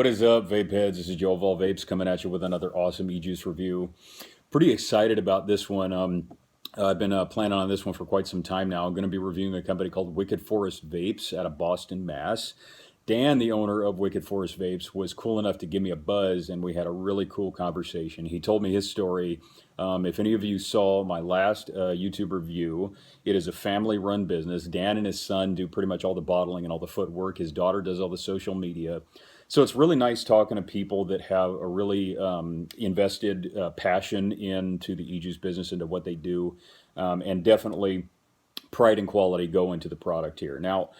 What is up, vape heads? This is Joe of All Vapes coming at you with another awesome Ejuice review. Pretty excited about this one. I've been planning on this one for quite some time now. I'm going to be reviewing a company called Wicked Forest Vapes out of Boston, Mass. Dan, the owner of Wicked Forest Vapes, was cool enough to give me a buzz, and we had a really cool conversation. He told me his story. If any of you saw my last YouTube review, it is a family-run business. Dan and his son do pretty much all the bottling and all the footwork. His daughter does all the social media. So it's really nice talking to people that have a really invested passion into the Ejuice business, into what they do, and definitely pride and quality go into the product here. Now,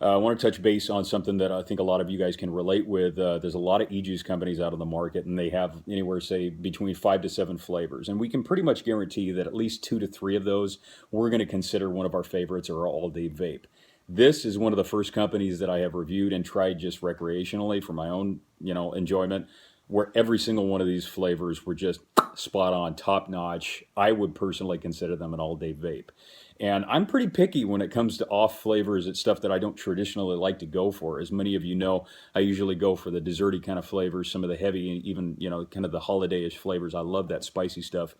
I want to touch base on something that I think a lot of you guys can relate with. There's a lot of Ejuice companies out on the market, and they have anywhere, say, between 5 to 7 flavors. And we can pretty much guarantee that at least 2 to 3 of those we're going to consider one of our favorites or all-day vape. This is one of the first companies that I have reviewed and tried just recreationally for my own, enjoyment, where every single one of these flavors were just spot on, top notch. I would personally consider them an all-day vape. And I'm pretty picky when it comes to off flavors. It's stuff that I don't traditionally like to go for. As many of you know, I usually go for the desserty kind of flavors, some of the heavy, even, kind of the holiday-ish flavors. I love that spicy stuff.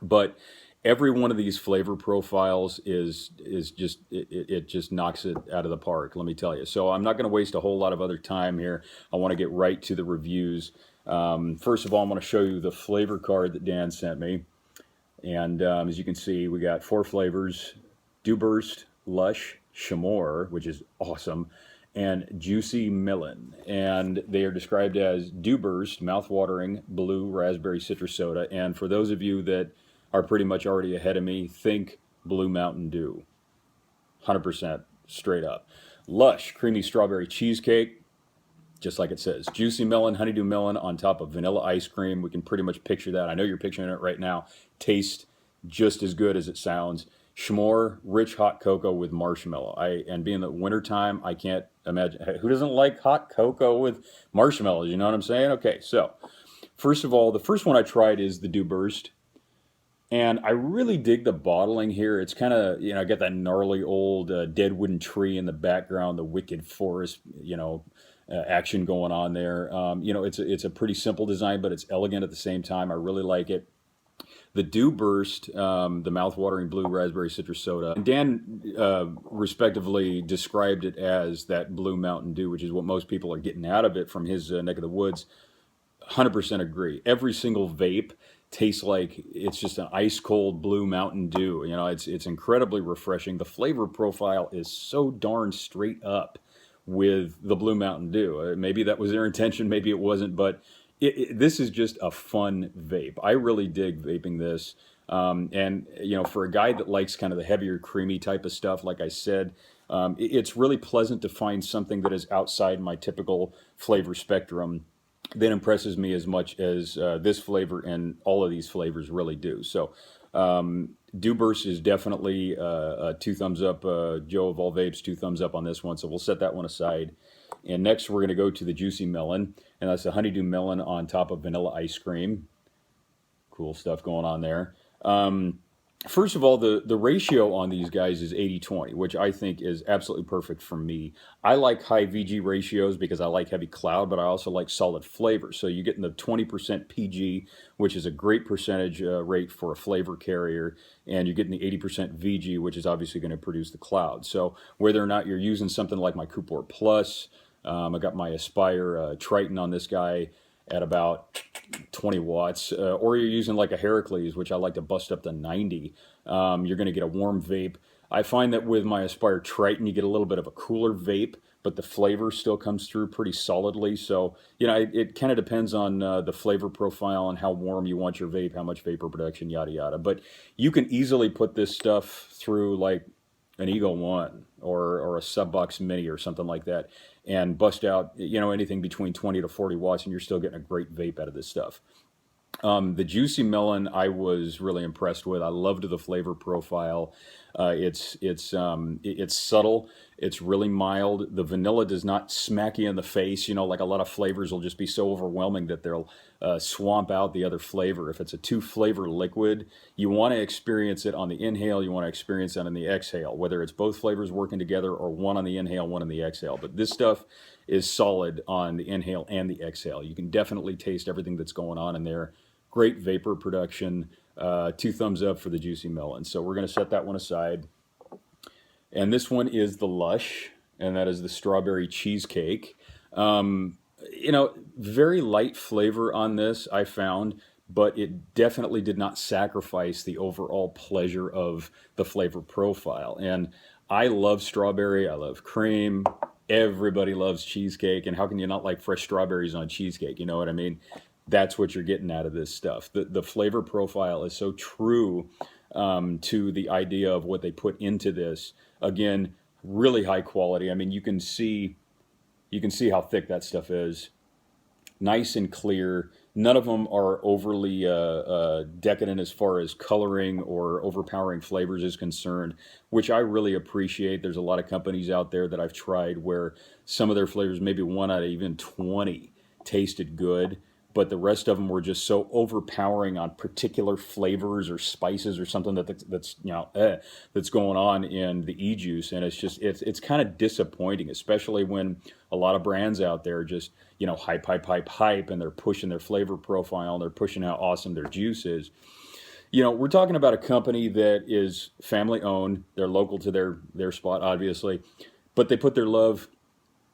But every one of these flavor profiles is just, it just knocks it out of the park, let me tell you. So I'm not going to waste a whole lot of other time here. I want to get right to the reviews. First of all, I'm going to show you the flavor card that Dan sent me. And as you can see, we got 4 flavors: Dew Burst, Lush, Sha'more, which is awesome, and Juicy Melon. And they are described as Dew Burst, mouth-watering, blue raspberry citrus soda. And for those of you that are pretty much already ahead of me, think Blue Mountain Dew. 100% straight up. Lush, creamy strawberry cheesecake. Just like it says. Juicy melon, honeydew melon on top of vanilla ice cream. We can pretty much picture that. I know you're picturing it right now. Tastes just as good as it sounds. Sha'more, rich hot cocoa with marshmallow. And being the wintertime, I can't imagine. Who doesn't like hot cocoa with marshmallows? You know what I'm saying? Okay, so first of all, the first one I tried is the Dew Burst. And I really dig the bottling here. It's kind of, I got that gnarly old dead wooden tree in the background, the Wicked Forest, action going on there. It's a pretty simple design, but it's elegant at the same time. I really like it. The Dew Burst, the mouth-watering blue raspberry citrus soda. And Dan respectively described it as that Blue Mountain Dew, which is what most people are getting out of it from his neck of the woods. 100% agree. Every single vape tastes like it's just an ice-cold Blue Mountain Dew. It's incredibly refreshing. The flavor profile is so darn straight up with the Blue Mountain Dew. Maybe that was their intention, maybe it wasn't, but this is just a fun vape. I really dig vaping this. And for a guy that likes kind of the heavier, creamy type of stuff, like I said, it's really pleasant to find something that is outside my typical flavor spectrum that impresses me as much as this flavor and all of these flavors really do. So Dew Burst is definitely 2 thumbs up. Joe of All Vapes, 2 thumbs up on this one. So we'll set that one aside. And next we're going to go to the Juicy Melon. And that's a honeydew melon on top of vanilla ice cream. Cool stuff going on there. First of all, the ratio on these guys is 80-20, which I think is absolutely perfect for me. I like high VG ratios because I like heavy cloud, but I also like solid flavor. So you get in the 20% PG, which is a great percentage rate for a flavor carrier, and you get in the 80% VG, which is obviously going to produce the cloud. So whether or not you're using something like my Cooper Plus, I got my Aspire Triton on this guy at about 20 watts, or you're using like a Heracles, which I like to bust up to 90, you're going to get a warm vape. I find that with my Aspire Triton, you get a little bit of a cooler vape, but the flavor still comes through pretty solidly. So, it kind of depends on the flavor profile and how warm you want your vape, how much vapor production, yada, yada. But you can easily put this stuff through like an Eagle 1 or a Subbox Mini or something like that and bust out, anything between 20 to 40 watts, and you're still getting a great vape out of this stuff. The Juicy Melon I was really impressed with. I loved the flavor profile. It's subtle. It's really mild. The vanilla does not smack you in the face. Like a lot of flavors will just be so overwhelming that they'll swamp out the other flavor. If it's a 2-flavor liquid, you want to experience it on the inhale. You want to experience it on the exhale, whether it's both flavors working together or one on the inhale, one on the exhale. But this stuff is solid on the inhale and the exhale. You can definitely taste everything that's going on in there. Great vapor production. 2 thumbs up for the Juicy Melon. So we're going to set that one aside. And this one is the Lush, and that is the strawberry cheesecake. You know, very light flavor on this, I found, but it definitely did not sacrifice the overall pleasure of the flavor profile. And I love strawberry, I love cream. Everybody loves cheesecake, and how can you not like fresh strawberries on cheesecake? You know what I mean? That's what you're getting out of this stuff. The flavor profile is so true to the idea of what they put into this. Again, really high quality. I mean, you can see how thick that stuff is. Nice and clear. None of them are overly decadent as far as coloring or overpowering flavors is concerned, which I really appreciate. There's a lot of companies out there that I've tried where some of their flavors, maybe 1 out of even 20, tasted good, but the rest of them were just so overpowering on particular flavors or spices or something that's you know that's going on in the Ejuice, and it's kind of disappointing, especially when a lot of brands out there just, you know, hype, and they're pushing their flavor profile and they're pushing how awesome their juice is. You know, we're talking about a company that is family owned. They're local to their spot, obviously, but they put their love,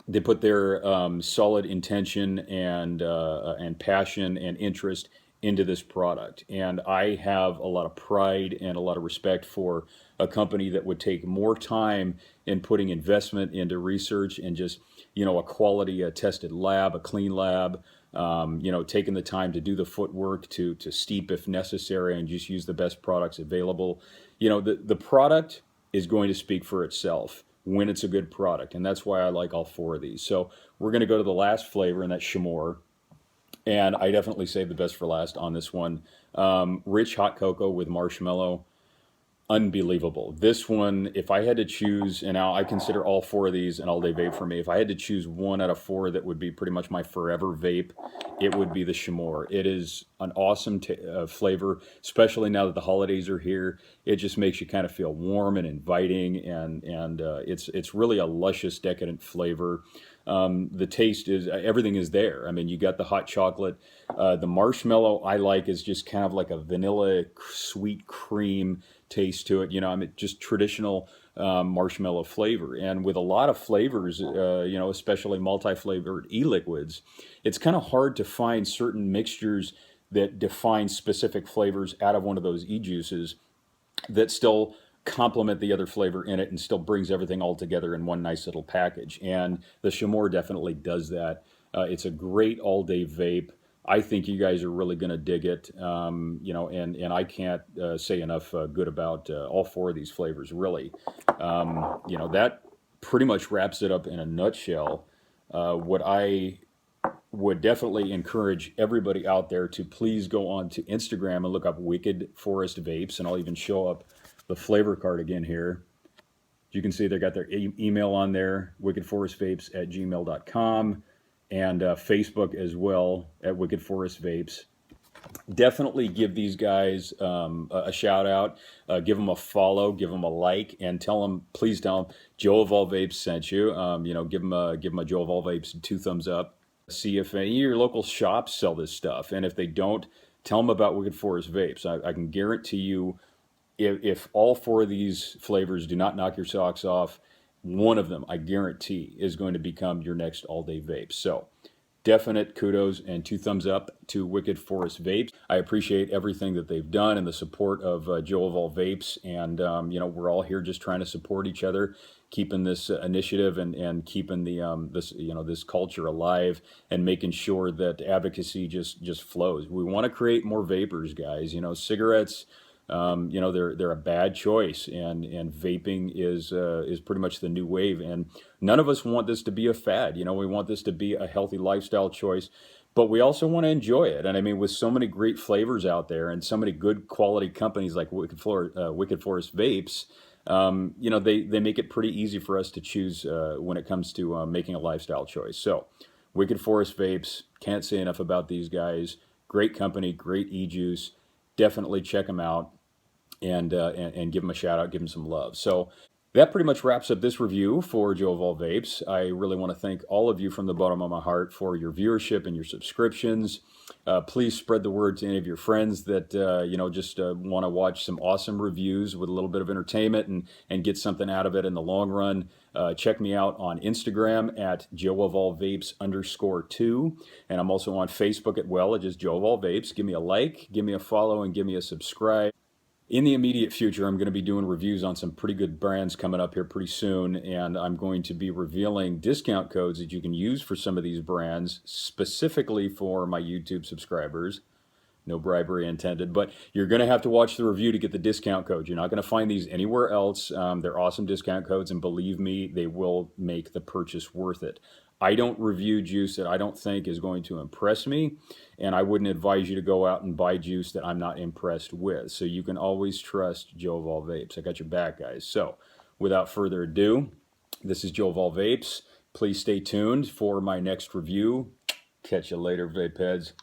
they put their solid intention and passion and interest into this product. And I have a lot of pride and a lot of respect for a company that would take more time in putting investment into research and just, you know, a quality tested lab, a clean lab, you know, taking the time to do the footwork to steep if necessary and just use the best products available. You know, the product is going to speak for itself when it's a good product, and that's why I like all 4 of these. So we're going to go to the last flavor, and that's Sha'more. And I definitely saved the best for last on this one. Rich hot cocoa with marshmallow. Unbelievable. This one, if I had to choose, and now I consider all 4 of these an all-day vape for me. If I had to choose 1 out of 4 that would be pretty much my forever vape, it would be the Sha'more. It is an awesome flavor, especially now that the holidays are here. It just makes you kind of feel warm and inviting, and it's really a luscious, decadent flavor. The taste is, everything is there. I mean, you got the hot chocolate. The marshmallow I like is just kind of like a vanilla sweet cream taste to it. You know, I mean, just traditional marshmallow flavor. And with a lot of flavors, you know, especially multi-flavored e-liquids, it's kind of hard to find certain mixtures that define specific flavors out of one of those e-juices that still complement the other flavor in it and still brings everything all together in one nice little package. And the Sha'more definitely does that. It's a great all-day vape. I think you guys are really going to dig it, you know, and I can't say enough good about all 4 of these flavors, really. You know, that pretty much wraps it up in a nutshell. What I would definitely encourage everybody out there to please go on to Instagram and look up Wicked Forest Vapes, and I'll even show up the flavor card again here. You can see they got their email on there, wickedforestvapes@gmail.com, and Facebook as well at Wicked Forest Vapes. Definitely give these guys a shout out, give them a follow, give them a like, and please tell them Joe of All Vapes sent you. You know, give them a Joe of All Vapes 2 thumbs up. See if any of your local shops sell this stuff, and if they don't, tell them about Wicked Forest Vapes. I can guarantee you, if all 4 of these flavors do not knock your socks off, one of them, I guarantee, is going to become your next all-day vape. So definite kudos and 2 thumbs up to Wicked Forest Vapes. I appreciate everything that they've done and the support of Joe of All Vapes. And, you know, we're all here just trying to support each other, keeping this initiative and keeping the this culture alive and making sure that advocacy just flows. We want to create more vapors, guys. You know, cigarettes, you know, they're a bad choice, and vaping is pretty much the new wave, and none of us want this to be a fad. You know, we want this to be a healthy lifestyle choice, but we also want to enjoy it. And I mean, with so many great flavors out there and so many good quality companies like Wicked Forest Vapes, you know, they make it pretty easy for us to choose when it comes to making a lifestyle choice. So Wicked Forest Vapes, can't say enough about these guys. Great company, great e-juice. Definitely check them out and give them a shout out, give them some love. So That pretty much wraps up this review for Joe of All Vapes. I really want to thank all of you from the bottom of my heart for your viewership and your subscriptions. Please spread the word to any of your friends that just want to watch some awesome reviews with a little bit of entertainment and get something out of it in the long run. Check me out on Instagram at Joe of All Vapes _2, and I'm also on Facebook at just Joe of All Vapes. Give me a like, give me a follow, and give me a subscribe. In the immediate future, I'm going to be doing reviews on some pretty good brands coming up here pretty soon, and I'm going to be revealing discount codes that you can use for some of these brands, specifically for my YouTube subscribers. No bribery intended, but you're going to have to watch the review to get the discount code. You're not going to find these anywhere else. They're awesome discount codes, and believe me, they will make the purchase worth it. I don't review juice that I don't think is going to impress me, and I wouldn't advise you to go out and buy juice that I'm not impressed with. So you can always trust Joe of All Vapes. I got your back, guys. So without further ado, this is Joe of All Vapes. Please stay tuned for my next review. Catch you later, vape heads.